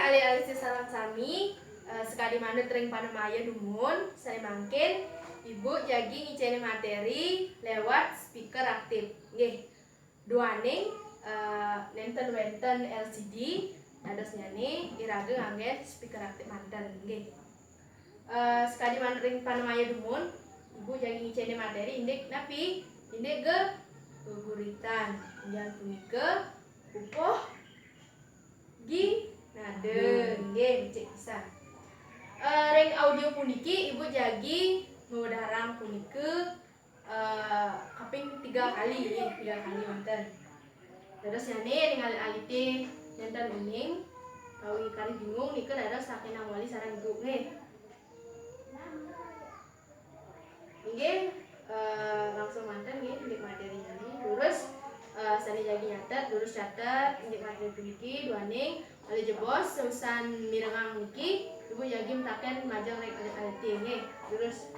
alih-alih sarang sami sekali mana tering panemaya dumun saya mangkin ibu jagi ngiceni materi lewat speaker aktif nggih duaning nenten wenten LCD dados nyani iraga ngangge speaker aktif manten nggih sekali mana tering panemaya dumun ibu jagi ngiceni materi indik napi indik ge guguritan jangan punika upoh gi nade nggih cek bisa ring audio puniki ibu jagi ngudarang punika kaping 3 kali wonten terus yani ring aliti nenten uning kawi kali bingung nika dados saking wali sareng ibu nggih langsung manten nggih indik materi ini terus sani jagi nyatet terus catet indik materi puniki duaning oleh jebos seusan mirengang niki ibu jagi mentaken majang rek aliti nggih terus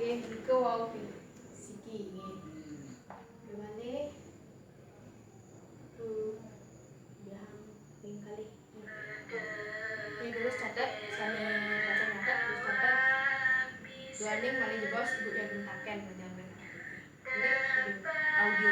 nggih wau siki nggih gimana bilang ping kali ini terus catat sani baca nyatet terus catat duaning mali jebos ibu yang mentaken majang rek aliti audio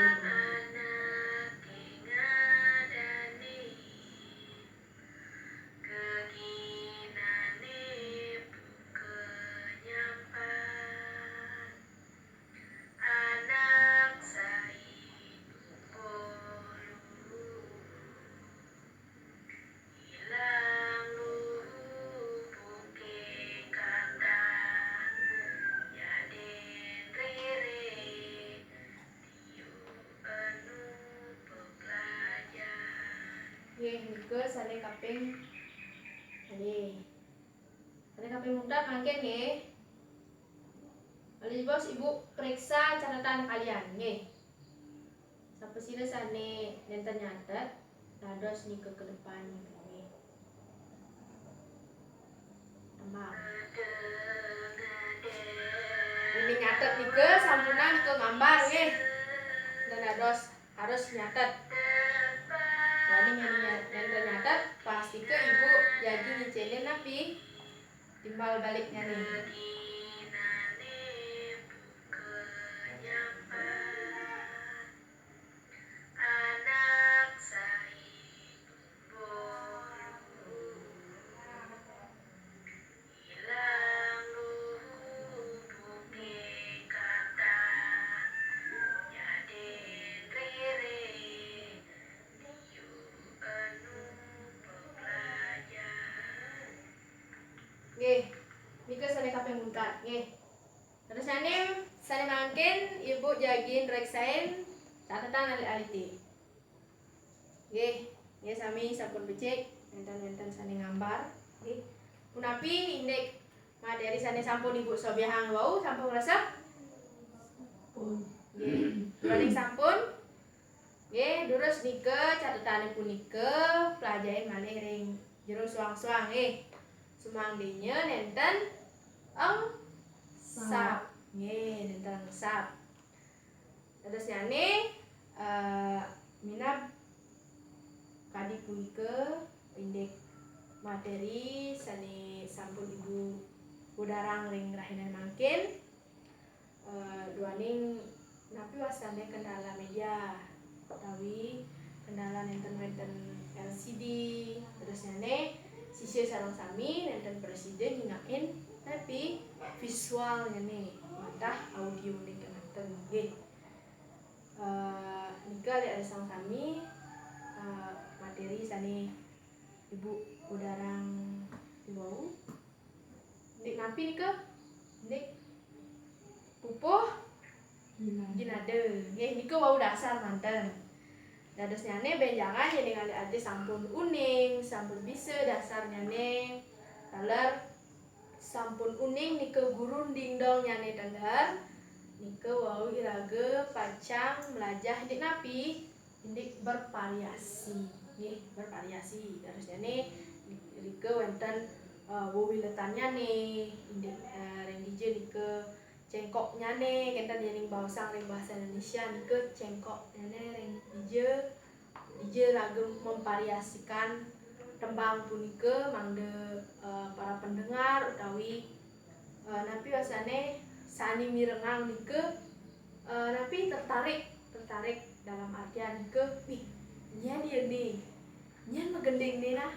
nggih nika sane kaping mutak mangke nggih oleh bos ibu periksa catatan kalian nggih sapesina sane nenten nyatet dados nika ke depan nggih tambah ini nyatet nika sampuna nika gambar nggih dan dados harus nyatet ini yang ternyata pasti ke ibu jadi ngicelin napi timbal baliknya nih nggih nika sane kaping mutat nggih terus sane mangkin ibu jagin reksain catatan aliti nggih sami sampun becik enten sane gambar nggih punapi indek materi sane sampun ibu sobihang wau sampun resep nggih paling sampun nggih terus nika catatane punika pelajarin malih ring jero suang-suang nggih sumangdinya nenten sap nggih nenten sap terus yani minap kadi punika indek materi sane sampun ibu udarang ring rahinan mangkin duaning napi wasane kendala media utawi kendala nenten LCD terus yani sisir sareng sami nenten presiden nginain tapi visualnya nih matah audio nih nenten nggih nika ada sareng sami materi sani ibu udarang wau dik napi nih ke dik pupuh ginade nggih niku wau dasar manten. Dados nyane benjangan jadi ngali ade sampun uning, sampun bisa dasar nyane taler sampun uning nike gurun dingdong nyane taler nike wau irage pacang melajah dik napi indik bervariasi nggih bervariasi. Dados nyane nike wonten wewiletannya nih indik renggije nike cengkok nyane kenten yening bahasa Indonesia nike cengkok nyane renggije ragam memvariasikan tembang punike mangde para pendengar utawi napi wasane sani mirengang nike napi tertarik dalam artian nike nih nyan nih nyan megending nih nah